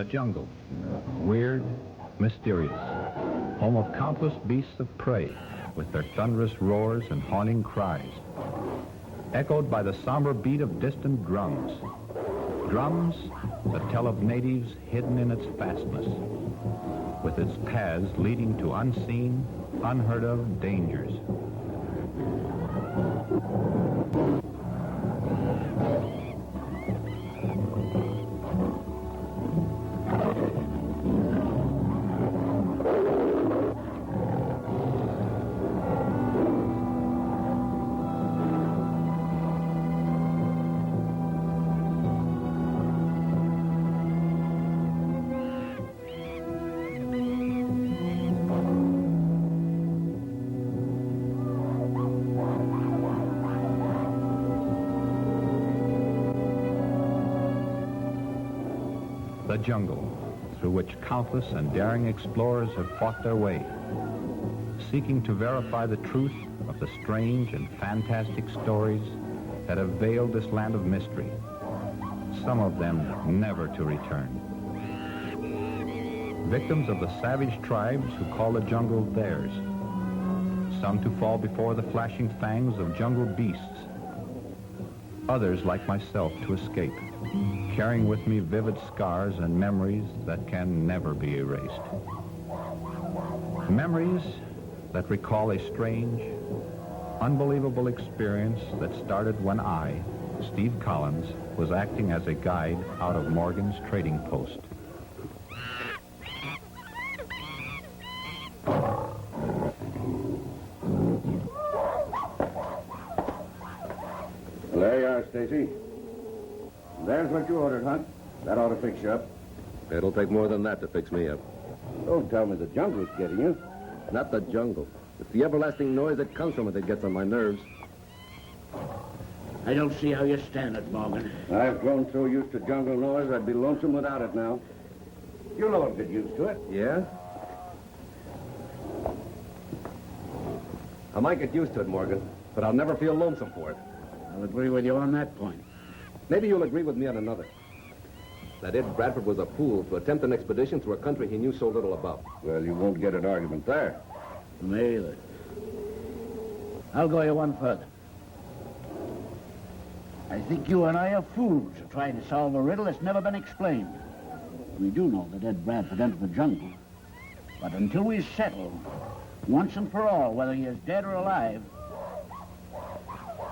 The jungle, weird, mysterious, home of countless beasts of prey with their thunderous roars and haunting cries, echoed by the somber beat of distant drums. Drums that tell of natives hidden in its fastness, with its paths leading to unseen, unheard of dangers. The jungle, through which countless and daring explorers have fought their way, seeking to verify the truth of the strange and fantastic stories that have veiled this land of mystery, some of them never to return. Victims of the savage tribes who call the jungle theirs, some to fall before the flashing fangs of jungle beasts, others like myself to escape, carrying with me vivid scars and memories that can never be erased. Memories that recall a strange, unbelievable experience that started when I, Steve Collins, was acting as a guide out of Morgan's trading post. There you are, Stacy. There's what you ordered, Hunt. That ought to fix you up. It'll take more than that to fix me up. Don't tell me the jungle's getting you. Not the jungle. It's the everlasting noise that comes from it that gets on my nerves. I don't see how you stand it, Morgan. I've grown so used to jungle noise, I'd be lonesome without it now. You'll all get used to it. Yeah? I might get used to it, Morgan, but I'll never feel lonesome for it. I'll agree with you on that point. Maybe you'll agree with me on another. That Ed Bradford was a fool to attempt an expedition through a country he knew so little about. Well, you won't get an argument there. Me either. I'll go you one further. I think you and I are fools for trying to solve a riddle that's never been explained. We do know that Ed Bradford entered the jungle. But until we settle, once and for all, whether he is dead or alive,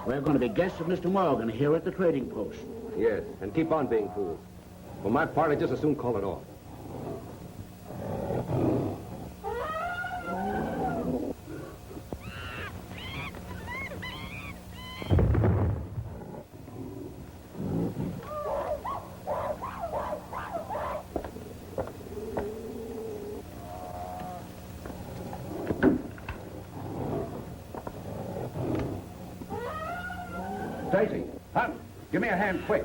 we're going to be guests of Mr. Morgan here at the trading post. Yes, and keep on being fools. For my part, I'd just as soon call it off. Stacy, Hunt, give me a hand quick.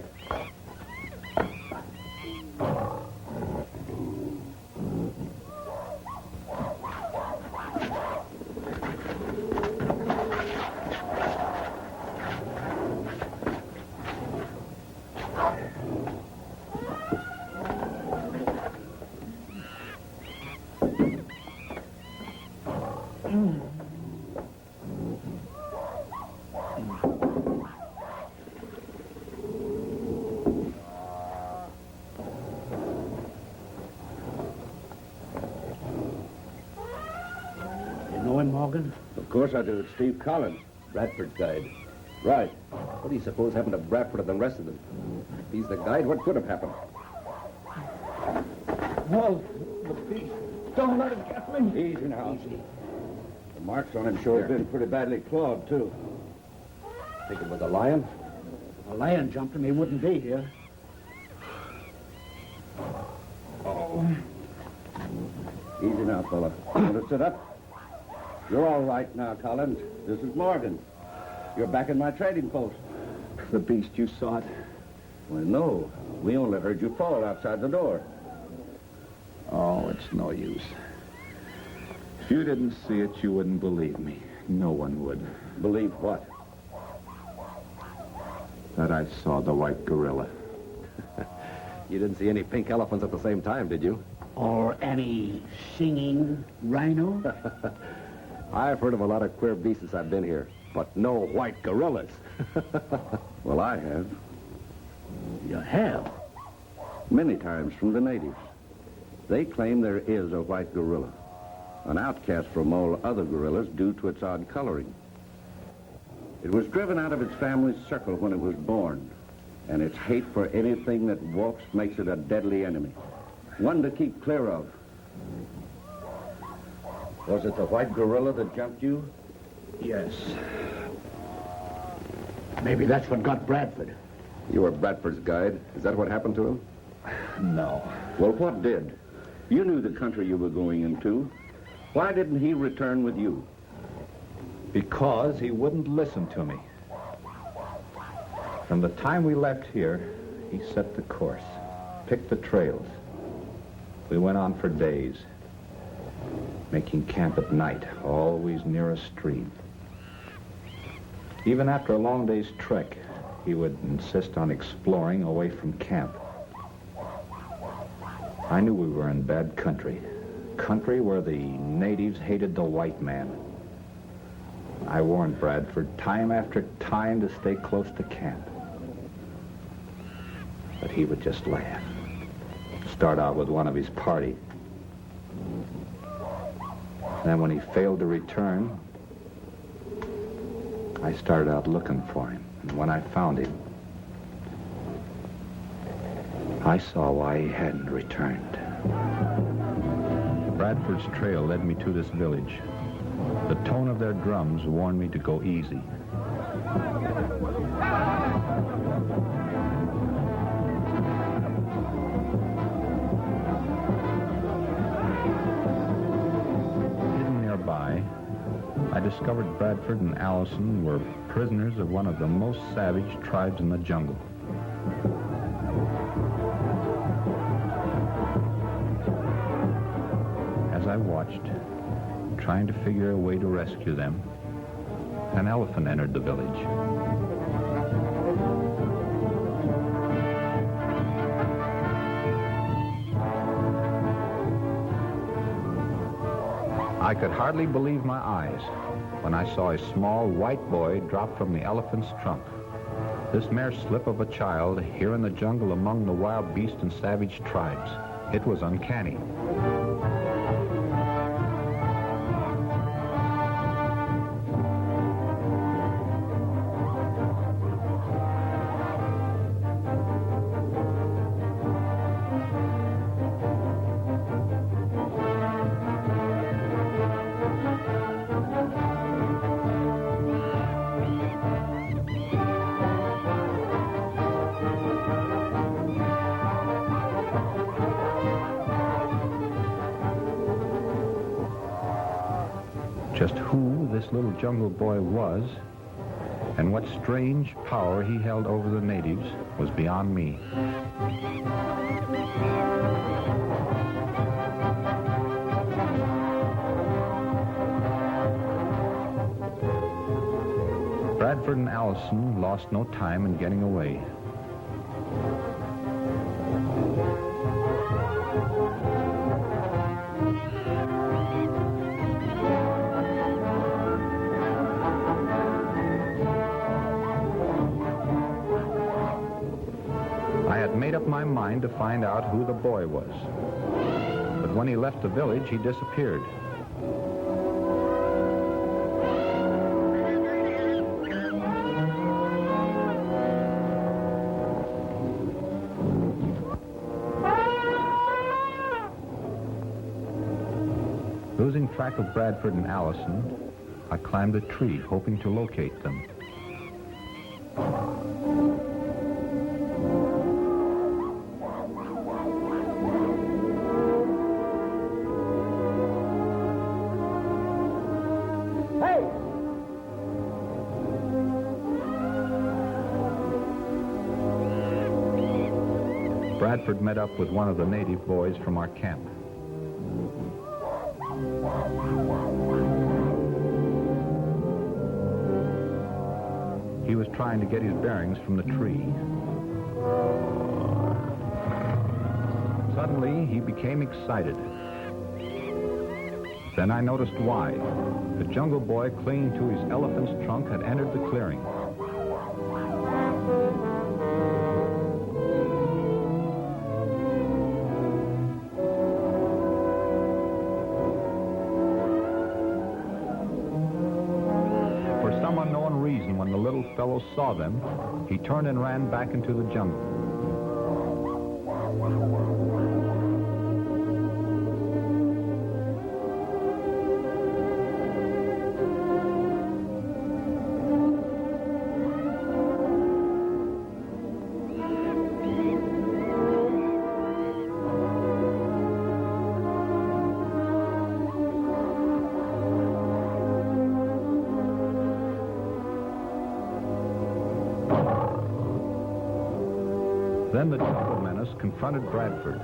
Morgan? Of course I do. It's Steve Collins, Bradford's guide. Right. What do you suppose happened to Bradford and the rest of them? If he's the guide, what could have happened? Whoa, the beast. Don't let him get me. Easy now. Easy. The marks on him sure have been pretty badly clawed, too. Think it was a lion? If a lion jumped him, he wouldn't be here. Oh. Easy now, fella. Want to sit up? You're all right now, Collins. This is Morgan. You're back in my trading post. The beast, you saw it? Well, no. We only heard you fall outside the door. Oh, it's no use. If you didn't see it, you wouldn't believe me. No one would. Believe what? That I saw the white gorilla. You didn't see any pink elephants at the same time, did you? Or any singing rhino? I've heard of a lot of queer beasts since I've been here, but no white gorillas. Well, I have. You have. Many times from the natives. They claim there is a white gorilla, an outcast from all other gorillas due to its odd coloring. It was driven out of its family's circle when it was born, and its hate for anything that walks makes it a deadly enemy. One to keep clear of. Was it the white gorilla that jumped you? Yes. Maybe that's what got Bradford. You were Bradford's guide. Is that what happened to him? No. Well, what did? You knew the country you were going into. Why didn't he return with you? Because he wouldn't listen to me. From the time we left here, he set the course, picked the trails. We went on for days, making camp at night, always near a stream. Even after a long day's trek, he would insist on exploring away from camp. I knew we were in bad country where the natives hated the white man. I warned Bradford time after time to stay close to camp. But he would just laugh. Start out with one of his party. Then when he failed to return, I started out looking for him. And when I found him, I saw why he hadn't returned. Bradford's trail led me to this village. The tone of their drums warned me to go easy. Hidden nearby, I discovered Bradford and Allison were prisoners of one of the most savage tribes in the jungle. As I watched, trying to figure a way to rescue them, an elephant entered the village. I could hardly believe my eyes when I saw a small white boy drop from the elephant's trunk. This mere slip of a child here in the jungle among the wild beasts and savage tribes. It was uncanny. Just who this little jungle boy was and what strange power he held over the natives was beyond me. Bradford and Allison lost no time in getting away. I had made up my mind to find out who the boy was. But when he left the village, he disappeared. Losing track of Bradford and Allison, I climbed a tree, hoping to locate them. Bradford met up with one of the native boys from our camp. He was trying to get his bearings from the tree. Suddenly, he became excited. Then I noticed why. The Jungle Boy clinging to his elephant's trunk had entered the clearing. For some unknown reason, when the little fellow saw them, he turned and ran back into the jungle. Then the jungle menace confronted Bradford.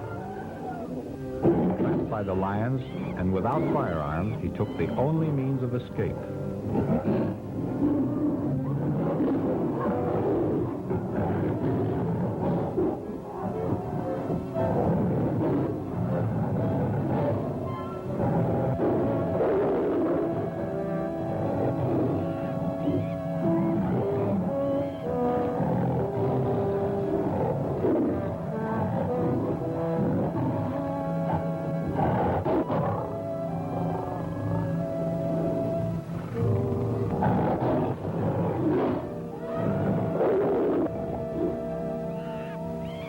Trapped by the lions and without firearms, he took the only means of escape.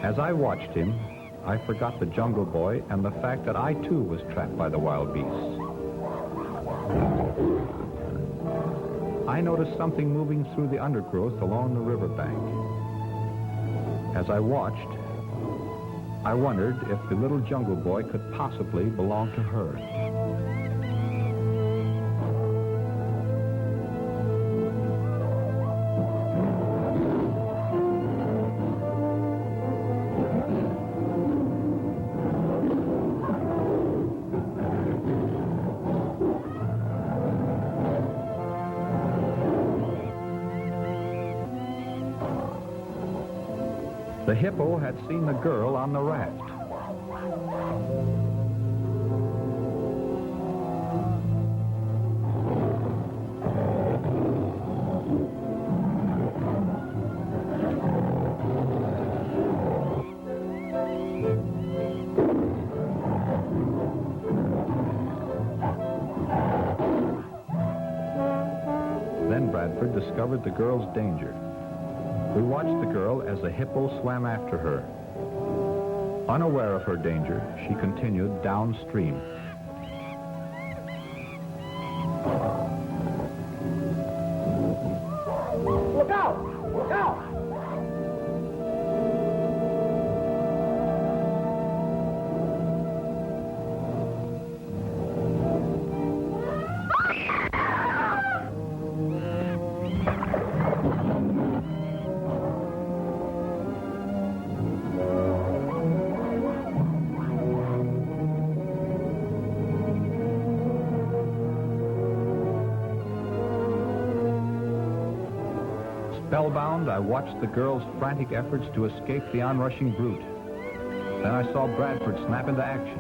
As I watched him, I forgot the Jungle Boy and the fact that I too was trapped by the wild beasts. I noticed something moving through the undergrowth along the riverbank. As I watched, I wondered if the little Jungle Boy could possibly belong to her. The hippo had seen the girl on the raft. Then Bradford discovered the girl's danger. We watched the girl as the hippo swam after her. Unaware of her danger, she continued downstream. Look out! Look out! Spellbound, I watched the girl's frantic efforts to escape the onrushing brute. Then I saw Bradford snap into action.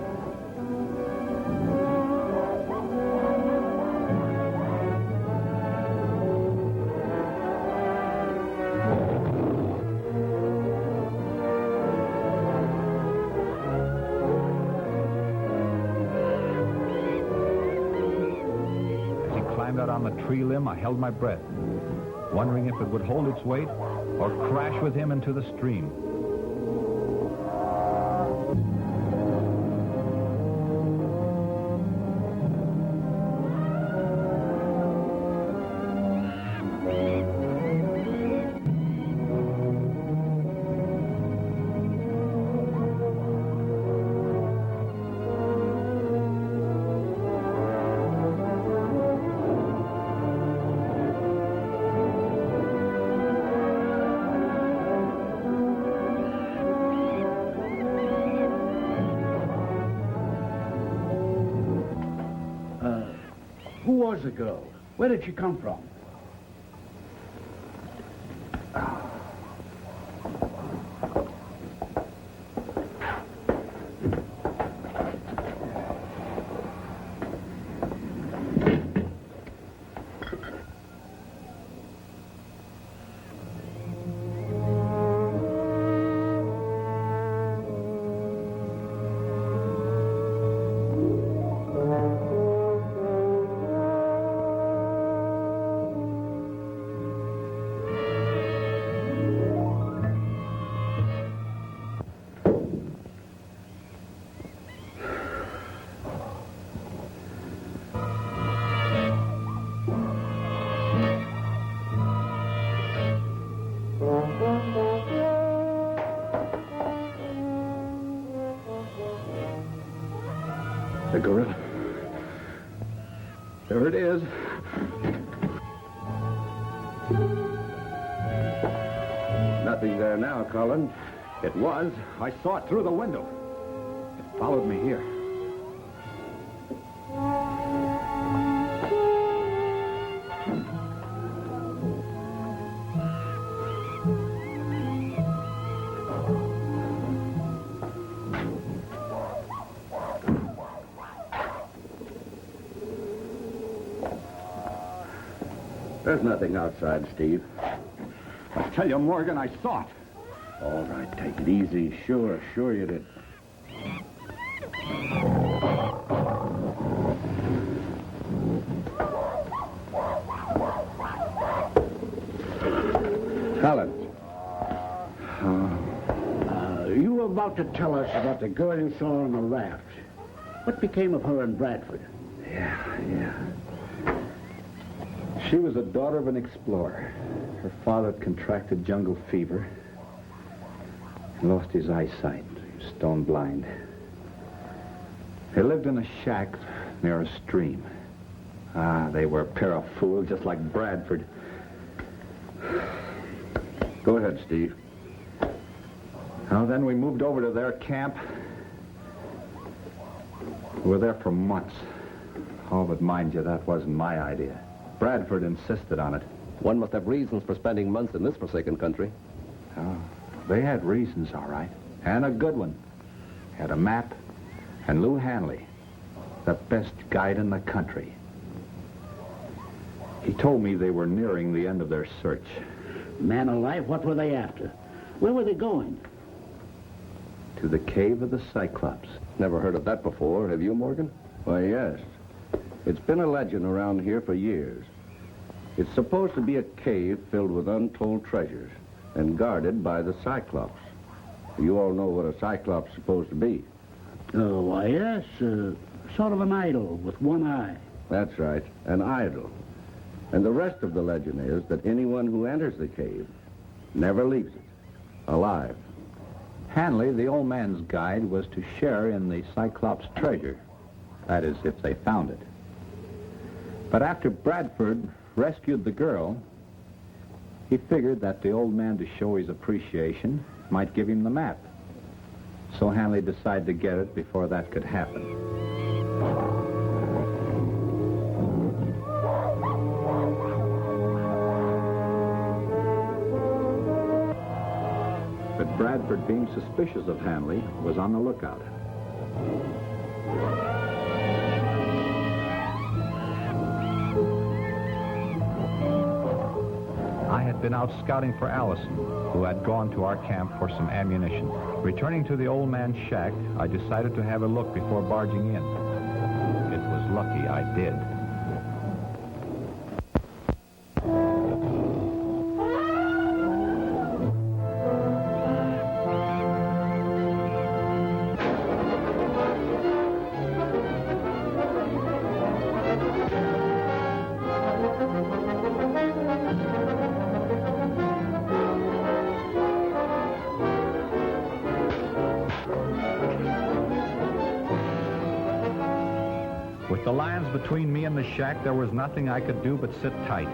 As he climbed out on the tree limb, I held my breath, wondering if it would hold its weight or crash with him into the stream. Who was the girl? Where did she come from? the gorilla. There it is. Nothing there now, Colin. It was. I saw it through the window. It followed me here. There's nothing outside, Steve. I tell you, Morgan, I saw it. All right, take it easy. Sure you did. Colin. You were about to tell us about the girl you saw on the raft. What became of her in Bradford? Yeah. She was a daughter of an explorer. Her father had contracted jungle fever and lost his eyesight. He was stone blind. They lived in a shack near a stream. They were a pair of fools, just like Bradford. Go ahead, Steve. Well, then we moved over to their camp. We were there for months. Oh, but mind you, that wasn't my idea. Bradford insisted on it. One must have reasons for spending months in this forsaken country. Oh, they had reasons, all right. And a good one. Had a map and Lou Hanley, the best guide in the country. He told me they were nearing the end of their search. Man alive, what were they after? Where were they going? To the cave of the Cyclops. Never heard of that before. Have you, Morgan? Why, yes. It's been a legend around here for years. It's supposed to be a cave filled with untold treasures and guarded by the Cyclops. You all know what a Cyclops is supposed to be. Oh, why, yes. Sort of an idol with one eye. That's right, an idol. And the rest of the legend is that anyone who enters the cave never leaves it alive. Hanley, the old man's guide, was to share in the Cyclops' treasure. That is, if they found it. But after Bradford rescued the girl, he figured that the old man, to show his appreciation, might give him the map. So Hanley decided to get it before that could happen. But Bradford, being suspicious of Hanley, was on the lookout. I had been out scouting for Allison, who had gone to our camp for some ammunition. Returning to the old man's shack, I decided to have a look before barging in. It was lucky I did. With the lions between me and the shack, there was nothing I could do but sit tight.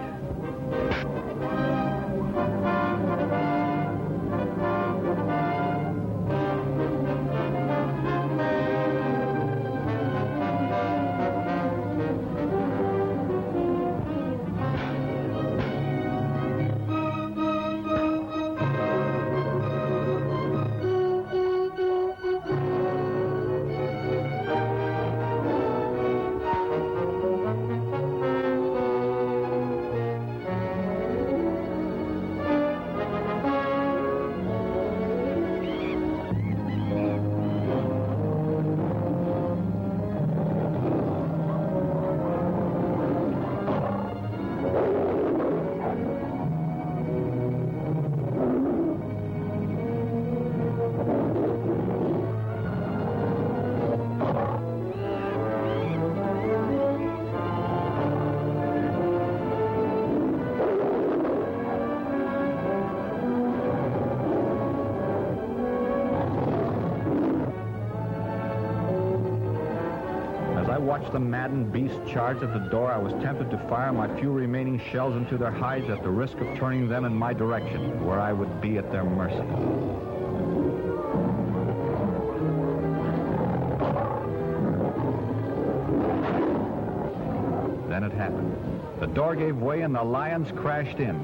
watched the maddened beast charge at the door, I was tempted to fire my few remaining shells into their hides at the risk of turning them in my direction, where I would be at their mercy. Then it happened. The door gave way and the lions crashed in.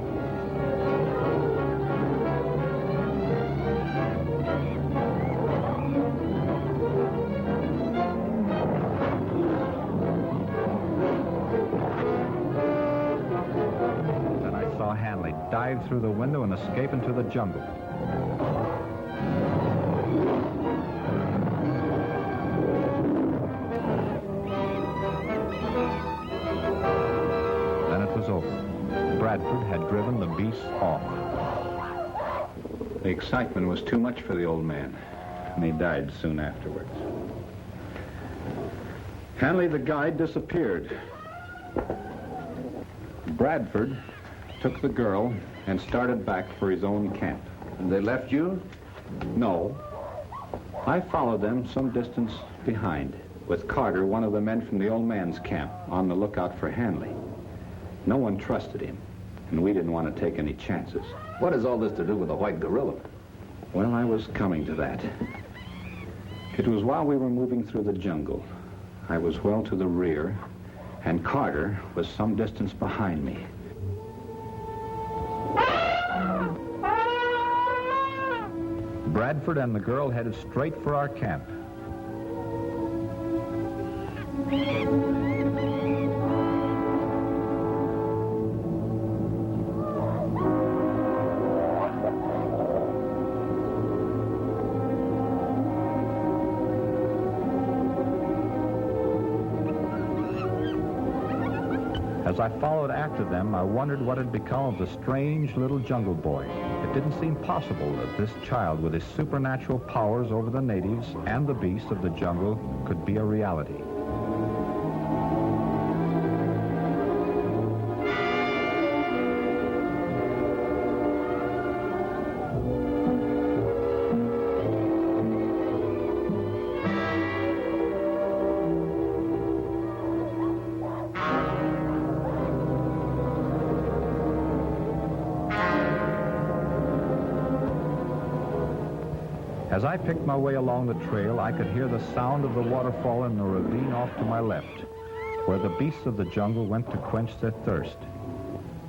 Then I saw Hanley dive through the window and escape into the jungle. Bradford had driven the beasts off. The excitement was too much for the old man, and he died soon afterwards. Hanley, the guide, disappeared. Bradford took the girl and started back for his own camp. And they left you? No. I followed them some distance behind, with Carter, one of the men from the old man's camp, on the lookout for Hanley. No one trusted him, and we didn't want to take any chances. What has all this to do with the white gorilla? Well, I was coming to that. It was while we were moving through the jungle. I was well to the rear, and Carter was some distance behind me. Bradford and the girl headed straight for our camp. As I followed after them, I wondered what had become of the strange little jungle boy. It didn't seem possible that this child with his supernatural powers over the natives and the beasts of the jungle could be a reality. As I picked my way along the trail, I could hear the sound of the waterfall in the ravine off to my left, where the beasts of the jungle went to quench their thirst,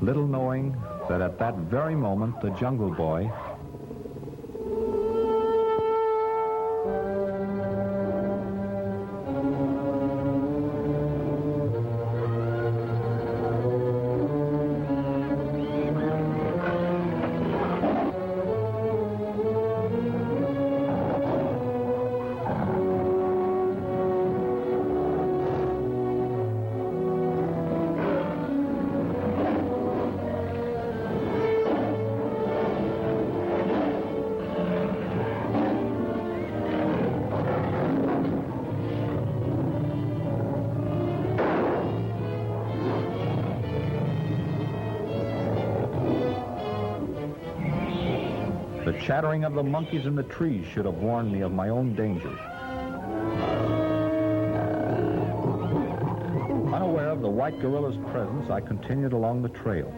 little knowing that at that very moment the jungle boy The chattering of the monkeys in the trees should have warned me of my own danger. Unaware of the white gorilla's presence, I continued along the trail.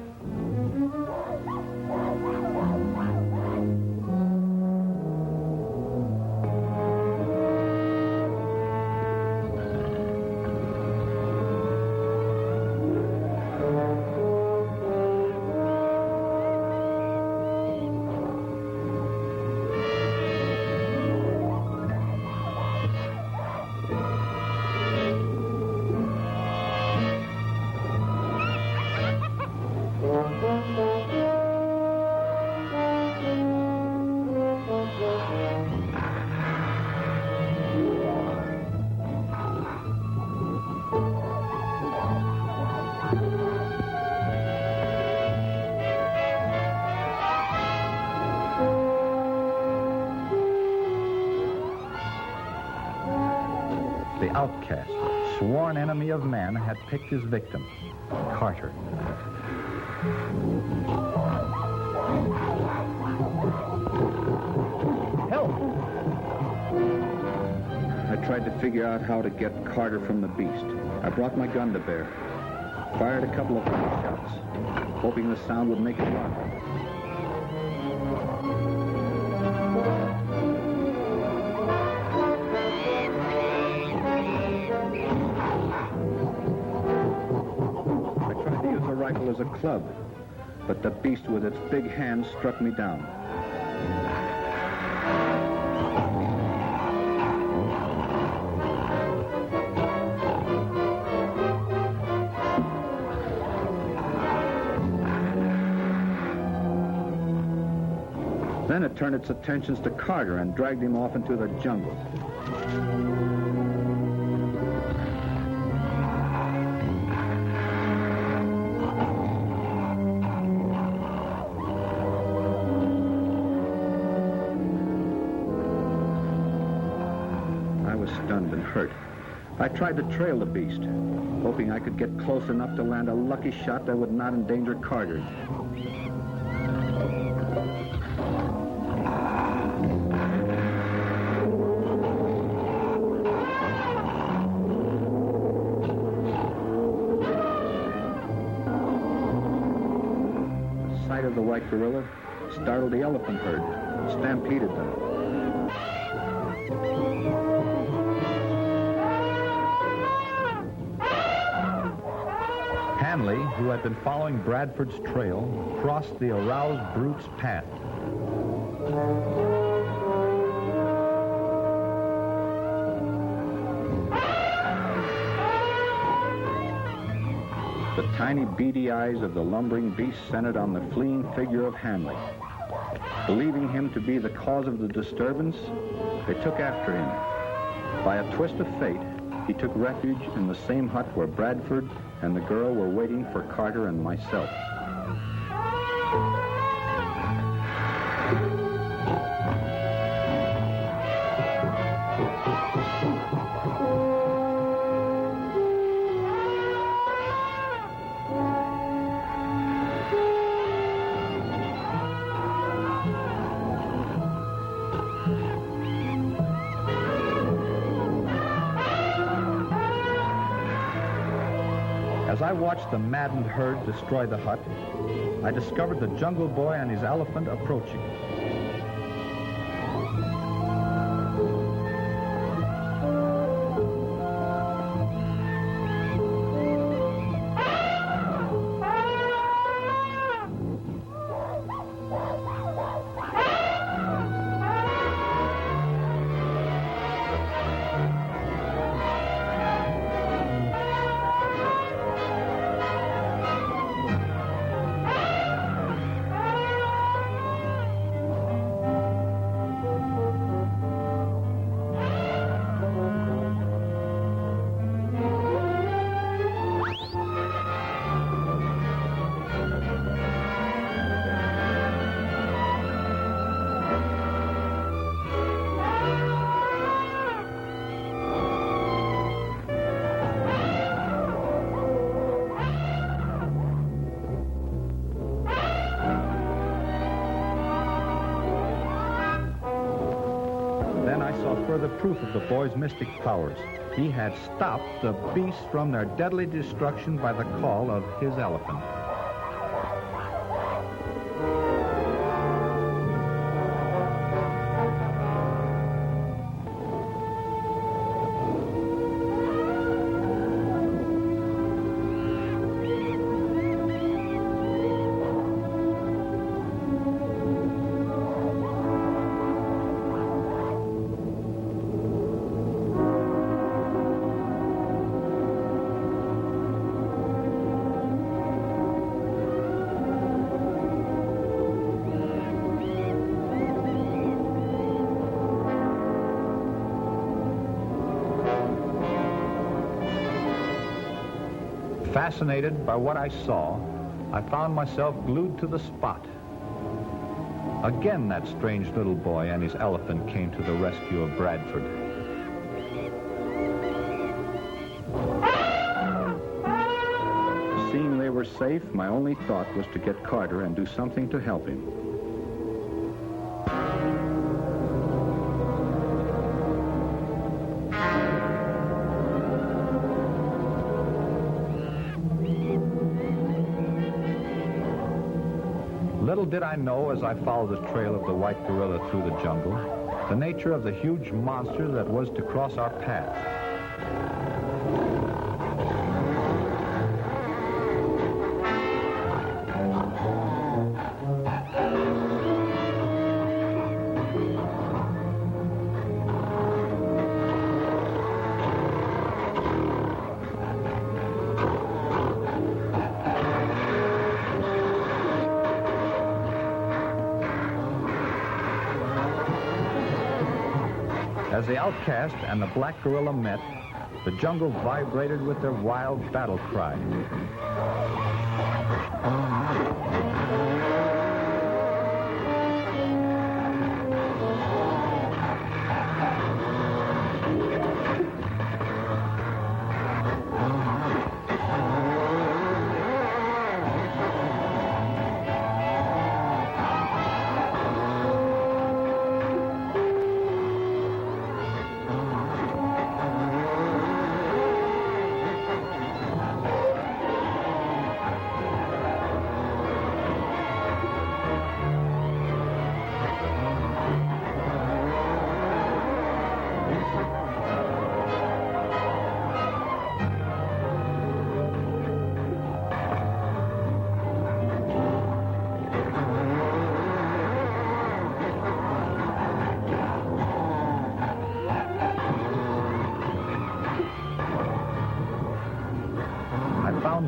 The outcast, sworn enemy of man, had picked his victim, Carter. Help! I tried to figure out how to get Carter from the beast. I brought my gun to bear, fired a couple of shots, hoping the sound would make it run. I tried to use the rifle as a club, but the beast with its big hands struck me down. Then it turned its attentions to Carter and dragged him off into the jungle. I was stunned and hurt. I tried to trail the beast, hoping I could get close enough to land a lucky shot that would not endanger Carter. The white gorilla startled the elephant herd, stampeded them. Hanley, who had been following Bradford's trail, crossed the aroused brute's path. The tiny, beady eyes of the lumbering beast centered on the fleeing figure of Hanley. Believing him to be the cause of the disturbance, they took after him. By a twist of fate, he took refuge in the same hut where Bradford and the girl were waiting for Carter and myself. As I watched the maddened herd destroy the hut, I discovered the Jungle Boy and his elephant approaching. Further proof of the boy's mystic powers. He had stopped the beasts from their deadly destruction by the call of his elephant. Fascinated by what I saw, I found myself glued to the spot. Again, that strange little boy and his elephant came to the rescue of Bradford. Seeing they were safe, my only thought was to get Carter and do something to help him. Little did I know as I followed the trail of the white gorilla through the jungle, the nature of the huge monster that was to cross our path. As the outcast and the black gorilla met, the jungle vibrated with their wild battle cry.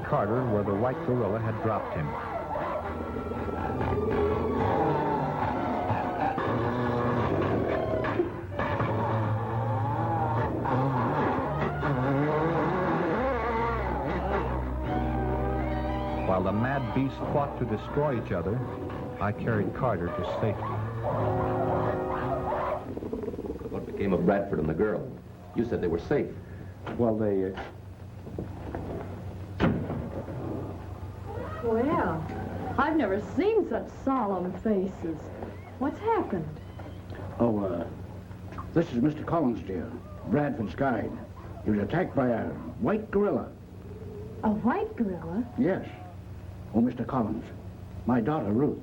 Carter where the white gorilla had dropped him. While the mad beasts fought to destroy each other, I carried Carter to safety. What became of Bradford and the girl? You said they were safe. Well, they... Well, I've never seen such solemn faces. What's happened? Oh, this is Mr. Collins, dear. Bradford's guide. He was attacked by a white gorilla. A white gorilla? Yes. Oh, Mr. Collins, my daughter, Ruth.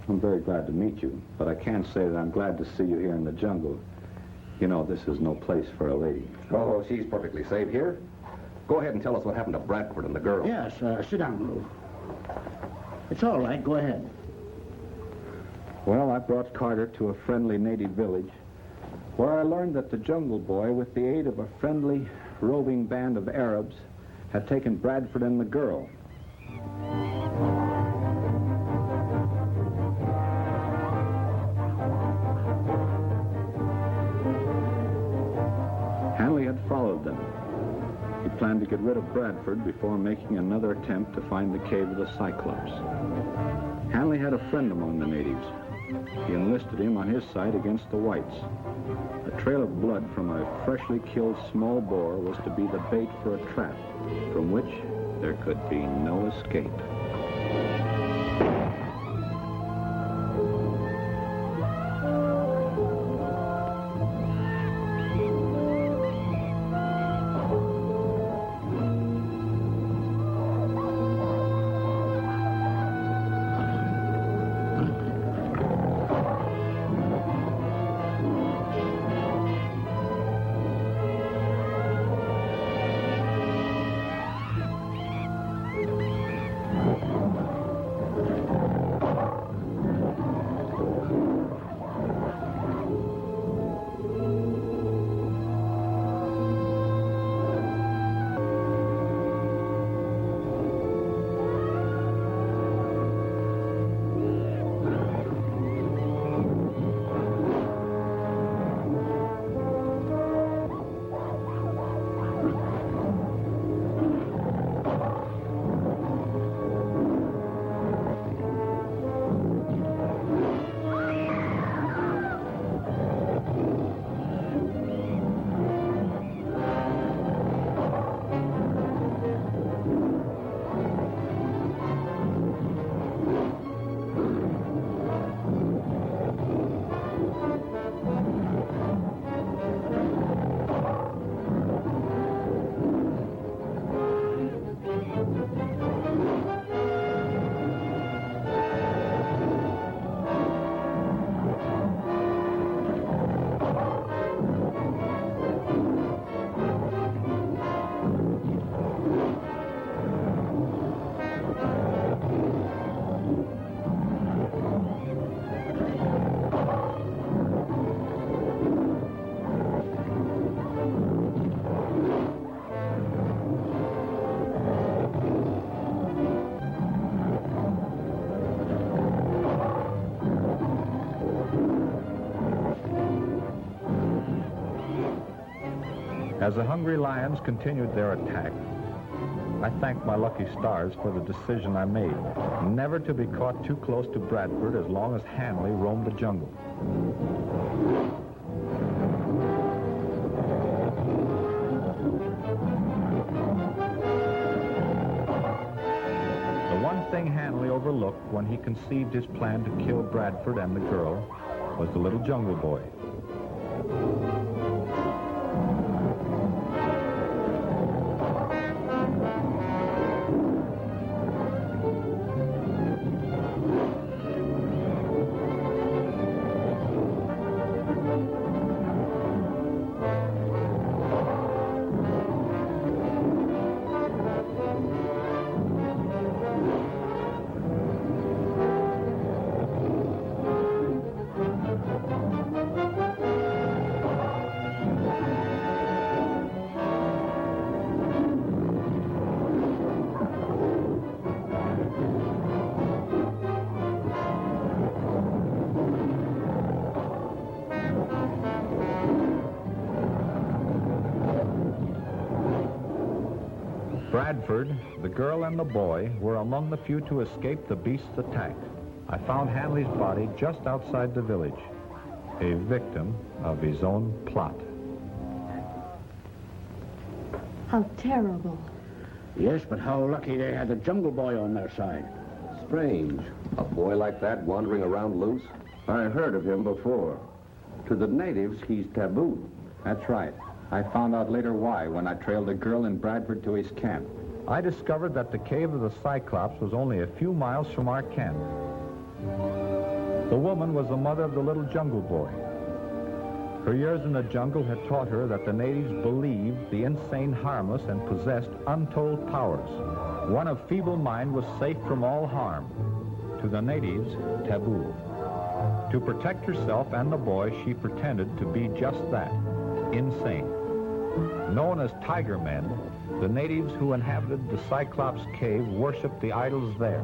I'm very glad to meet you, but I can't say that I'm glad to see you here in the jungle. You know, this is no place for a lady. Oh, she's perfectly safe here. Go ahead and tell us what happened to Bradford and the girl. Yes, sit down, Ruth. It's all right. Go ahead. Well, I brought Carter to a friendly native village where I learned that the Jungle Boy, with the aid of a friendly, roving band of Arabs, had taken Bradford and the girl. Hanley had followed them. He planned to get rid of Bradford before making another attempt to find the cave of the Cyclops. Hanley had a friend among the natives. He enlisted him on his side against the whites. A trail of blood from a freshly killed small boar was to be the bait for a trap, from which there could be no escape. As the hungry lions continued their attack, I thanked my lucky stars for the decision I made, never to be caught too close to Bradford as long as Hanley roamed the jungle. The one thing Hanley overlooked when he conceived his plan to kill Bradford and the girl was the little jungle boy. Bradford, the girl, and the boy were among the few to escape the beast's attack. I found Hanley's body just outside the village, a victim of his own plot. How terrible. Yes, but how lucky they had the jungle boy on their side. Strange. A boy like that wandering around loose? I heard of him before. To the natives, he's taboo. That's right. I found out later why when I trailed the girl and Bradford to his camp. I discovered that the cave of the Cyclops was only a few miles from our camp. The woman was the mother of the little jungle boy. Her years in the jungle had taught her that the natives believed the insane harmless and possessed untold powers. One of feeble mind was safe from all harm. To the natives, taboo. To protect herself and the boy, she pretended to be just that, insane. Known as tiger men, the natives who inhabited the Cyclops cave worshipped the idols there.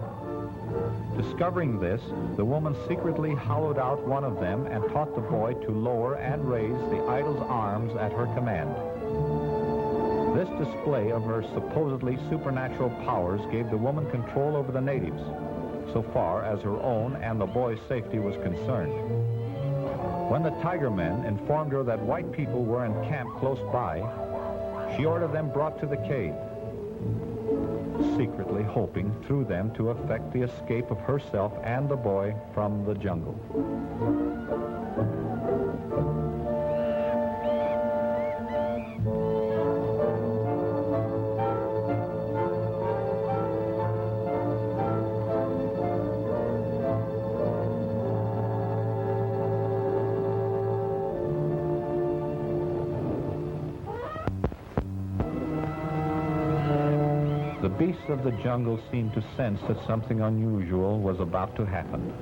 Discovering this, the woman secretly hollowed out one of them and taught the boy to lower and raise the idol's arms at her command. This display of her supposedly supernatural powers gave the woman control over the natives, so far as her own and the boy's safety was concerned. When the tiger men informed her that white people were in camp close by, she ordered them brought to the cave, secretly hoping through them to effect the escape of herself and the boy from the jungle. The beasts of the jungle seemed to sense that something unusual was about to happen.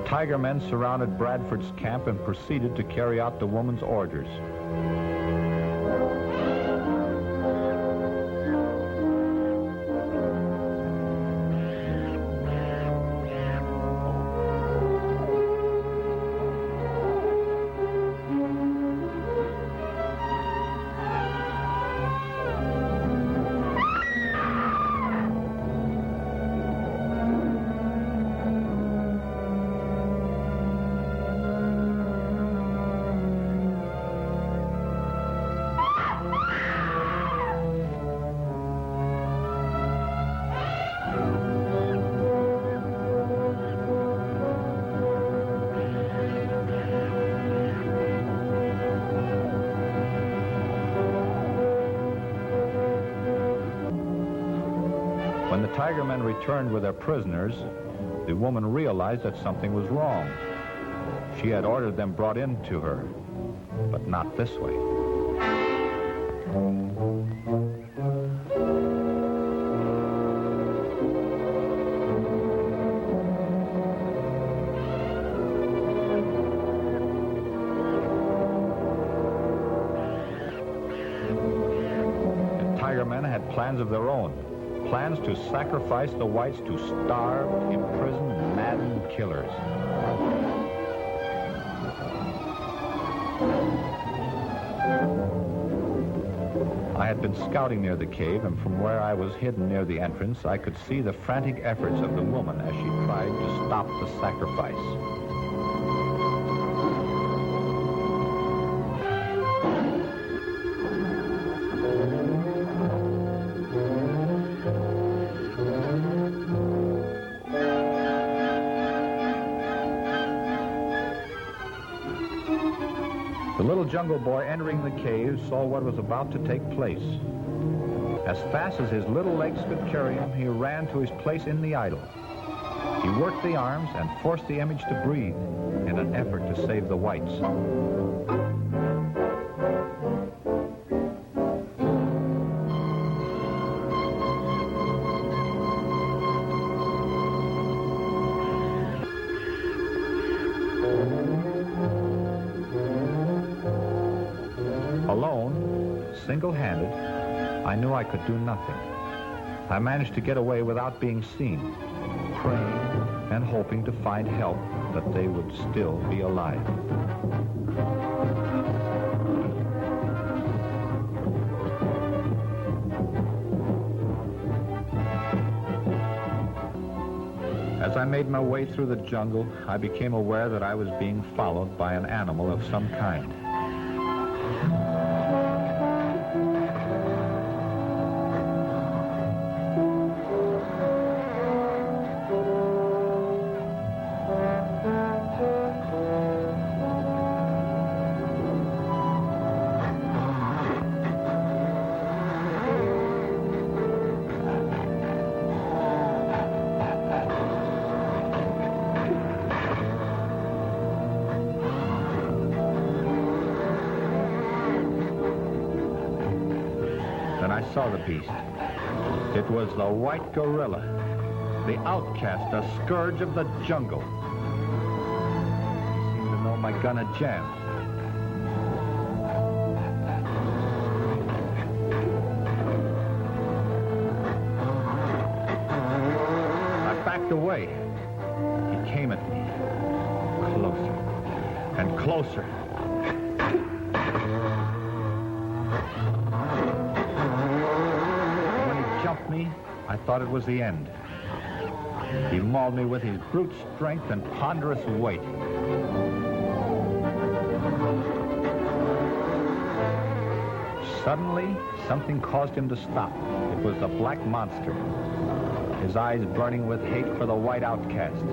Tiger men surrounded Bradford's camp and proceeded to carry out the woman's orders. When the tiger men returned with their prisoners, the woman realized that something was wrong. She had ordered them brought in to her, but not this way. men had plans of their own. Plans to sacrifice the whites to starved, imprisoned, maddened killers. I had been scouting near the cave, and from where I was hidden near the entrance, I could see the frantic efforts of the woman as she tried to stop the sacrifice. The little jungle boy entering the cave saw what was about to take place. As fast as his little legs could carry him, he ran to his place in the idol. He worked the arms and forced the image to breathe in an effort to save the whites. Alone, single-handed, I knew I could do nothing. I managed to get away without being seen, praying and hoping to find help, that they would still be alive. As I made my way through the jungle, I became aware that I was being followed by an animal of some kind. I saw the beast. It was the white gorilla, the outcast, a scourge of the jungle. He seemed to know my gun had jammed. I backed away. He came at me, closer and closer. Me, I thought it was the end. He mauled me with his brute strength and ponderous weight. Suddenly, something caused him to stop. It was the black monster, his eyes burning with hate for the white outcast.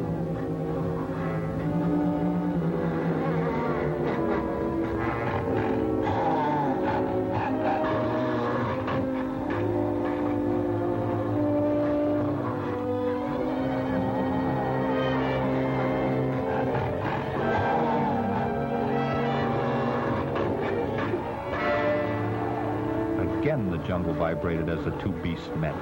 Again, the jungle vibrated as the two beasts met.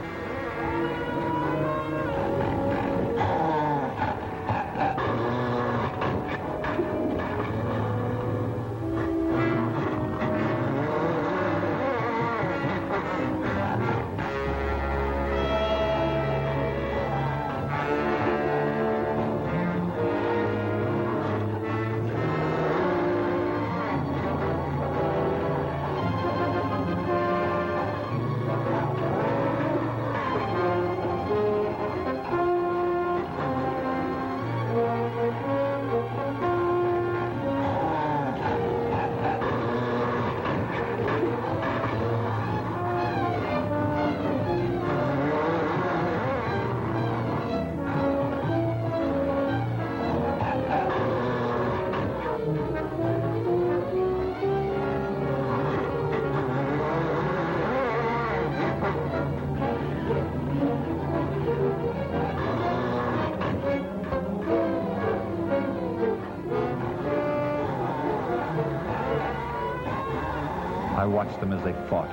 I watched them as they fought.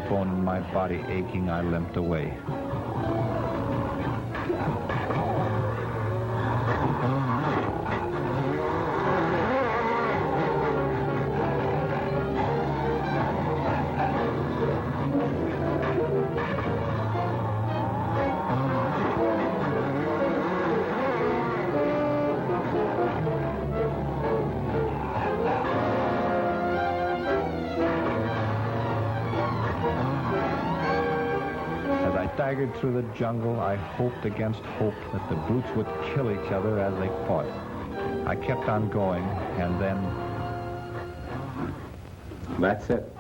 backbone in my body aching, I limped away. Staggered through the jungle, I hoped against hope that the brutes would kill each other as they fought. I kept on going, and then... That's it.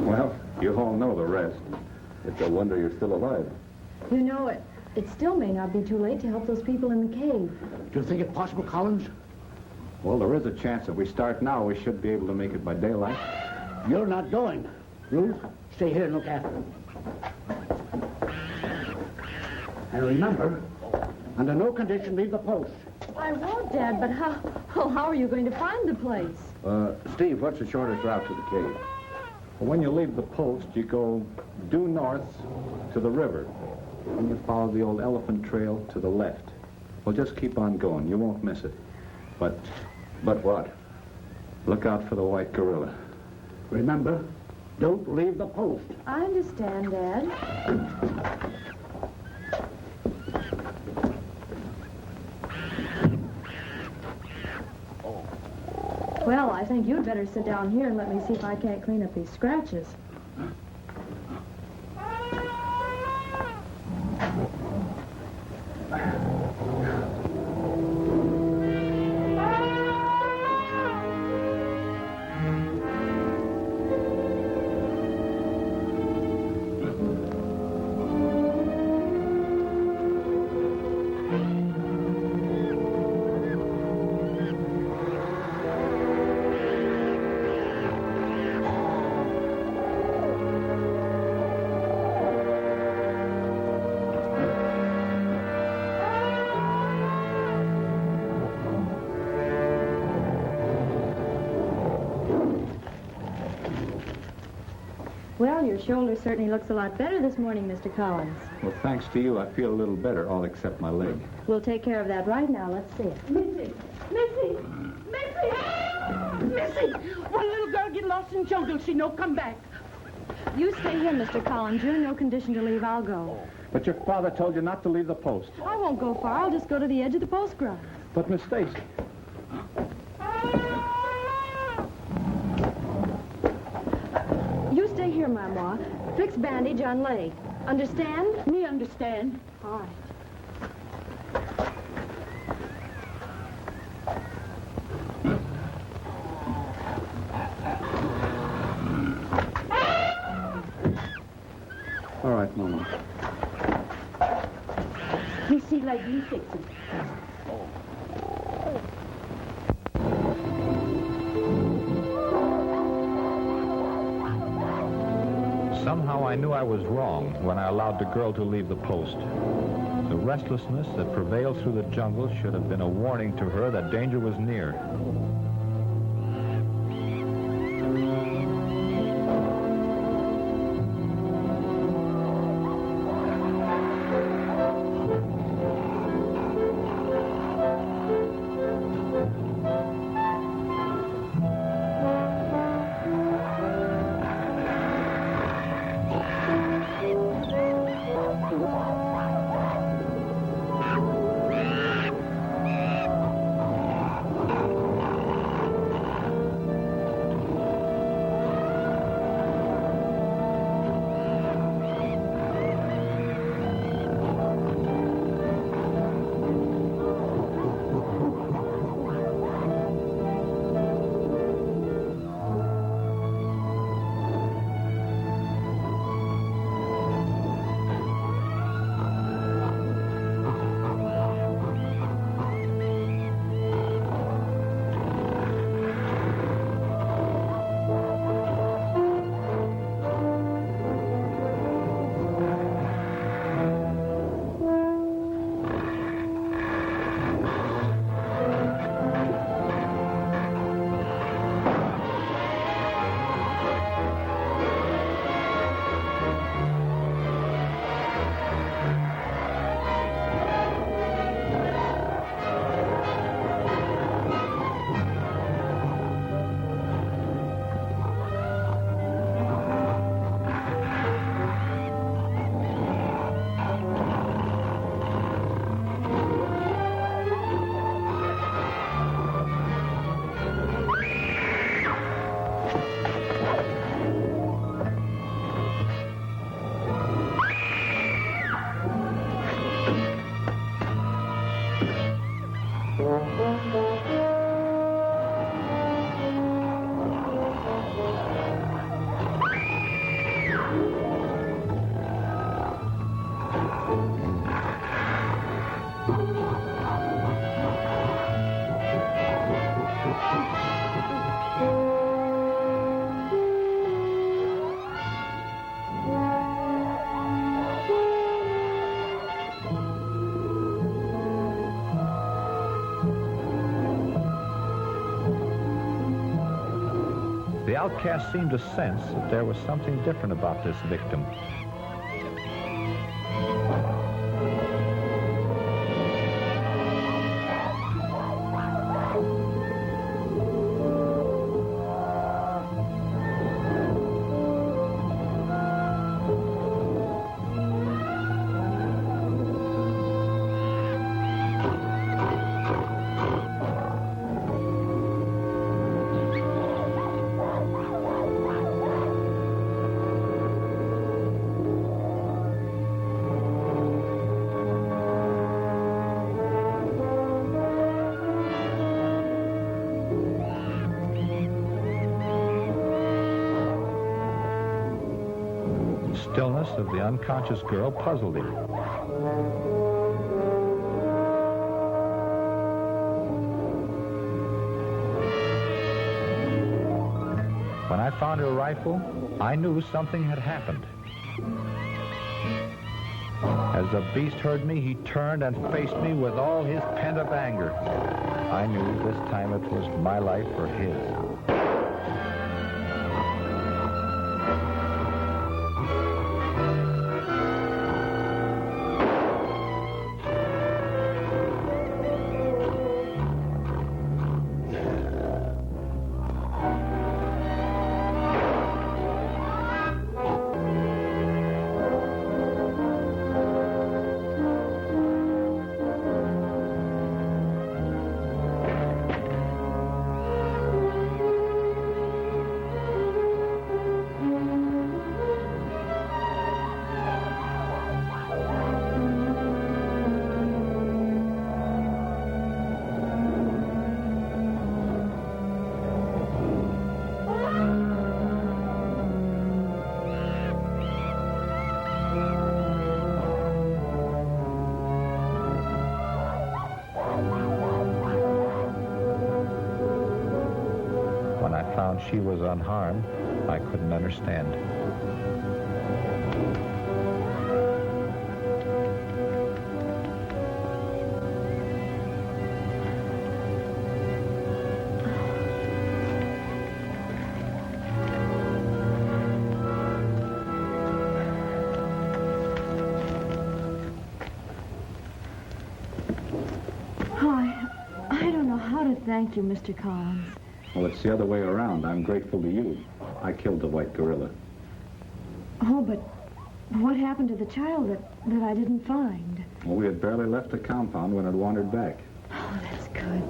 Well, you all know the rest. It's a wonder you're still alive. You know, it still may not be too late to help those people in the cave. Do you think it possible, Collins? Well, there is a chance if we start now, we should be able to make it by daylight. You're not going. Ruth, stay here and look after them. And remember, under no condition leave the post. I won't, Dad, but how are you going to find the place? Steve, what's the shortest route to the cave? Well, when you leave the post, you go due north to the river. And you follow the old elephant trail to the left. Well, just keep on going. You won't miss it. But what? look out for the white gorilla. Remember, don't leave the post. I understand, Dad. Well, I think you'd better sit down here and let me see if I can't clean up these scratches. Well, your shoulder certainly looks a lot better this morning, Mr. Collins. Well, thanks to you, I feel a little better, all except my leg. We'll take care of that right now. Let's see it. Missy! Missy! Missy! Missy! One little girl get lost in jungle. She no come back. You stay here, Mr. Collins. You're in no condition to leave. I'll go. But your father told you not to leave the post. I won't go far. I'll just go to the edge of the post ground. But Miss Stacy... You stay here, Mama. Fix bandage on leg. Understand? Me understand. All right. All right, Mama. You see like you fix it. Somehow I knew I was wrong when I allowed the girl to leave the post. The restlessness that prevailed through the jungle should have been a warning to her that danger was near. outcast seemed to sense that there was something different about this victim. The stillness of the unconscious girl puzzled him. When I found her rifle, I knew something had happened. As the beast heard me, he turned and faced me with all his pent-up anger. I knew this time it was my life or his. When I found she was unharmed, I couldn't understand. I don't know how to thank you, Mr. Collins. Well, it's the other way around. I'm grateful to you. I killed the white gorilla. Oh, but what happened to the child that I didn't find? Well, we had barely left the compound when it wandered back. Oh, that's good.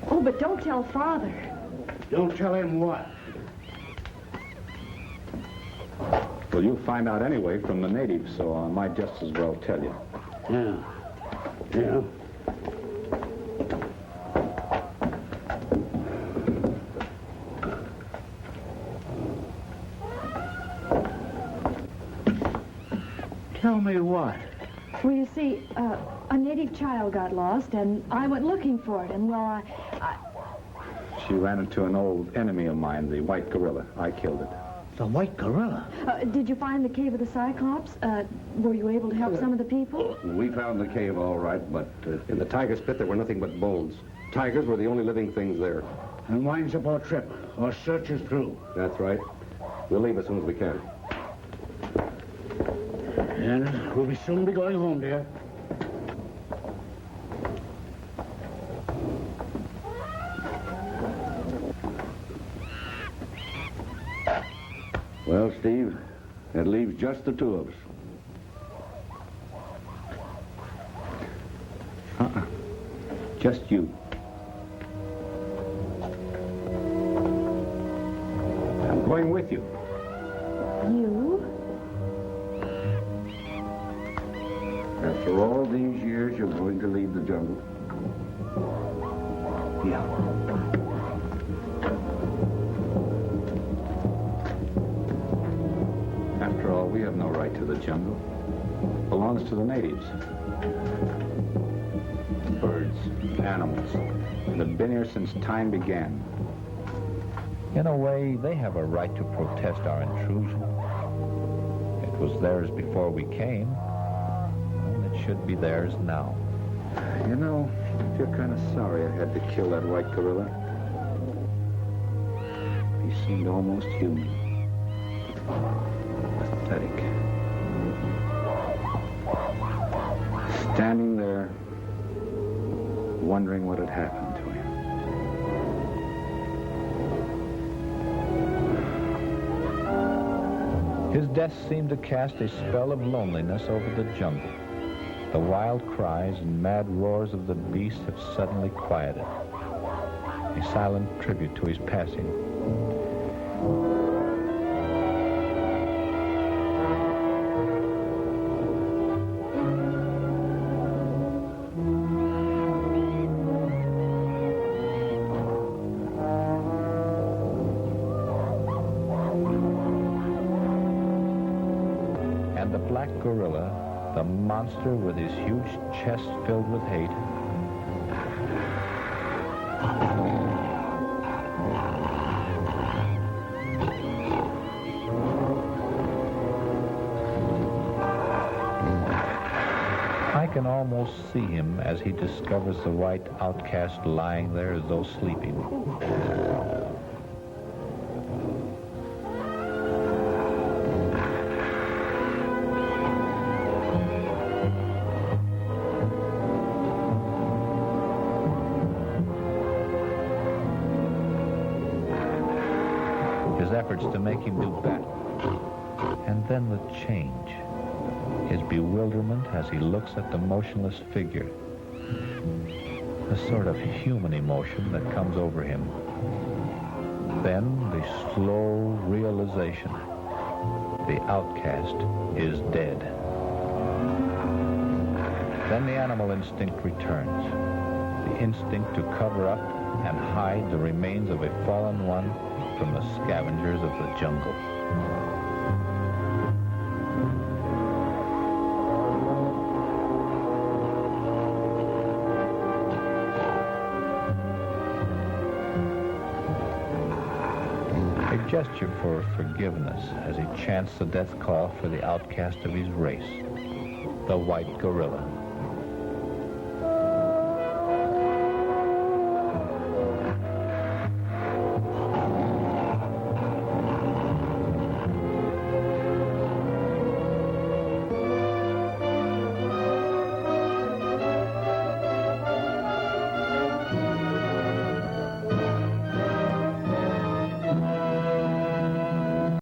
Oh, but don't tell Father. Don't tell him what? Well, you'll find out anyway from the natives, so I might just as well tell you. Yeah. Yeah. Tell me what? Well, you see, a native child got lost, and I went looking for it, and, well, She ran into an old enemy of mine, the white gorilla. I killed it. The white gorilla? did you find the cave of the Cyclops? Were you able to help some of the people? We found the cave all right, but... In the tiger's pit, there were nothing but bones. Tigers were the only living things there. And winds up our trip. Our search is through. That's right. We'll leave as soon as we can. And we'll soon be going home, dear. Well, Steve, that leaves just the two of us. Just you. I'm going with you. You? After all these years, you're going to leave the jungle? Yeah. After all, we have no right to the jungle. It belongs to the natives. Birds, animals, that have been here since time began. In a way, they have a right to protest our intrusion. It was theirs before we came, and it should be theirs now. You know, I feel kind of sorry I had to kill that white gorilla. face seemed almost human. Pathetic. Standing there, wondering what had happened to him. His death seemed to cast a spell of loneliness over the jungle. The wild cries and mad roars of the beast have suddenly quieted. A silent tribute to his passing. And the black gorilla, the monster with his huge chest filled with hate, I can almost see him as he discovers the white outcast lying there as though sleeping. His efforts to make him do battle. And then the change. His bewilderment as he looks at the motionless figure. A sort of human emotion that comes over him. Then the slow realization. The outcast is dead. Then the animal instinct returns. The instinct to cover up and hide the remains of a fallen one from the scavengers of the jungle. A gesture for forgiveness as he chants the death call for the outcast of his race, the white gorilla.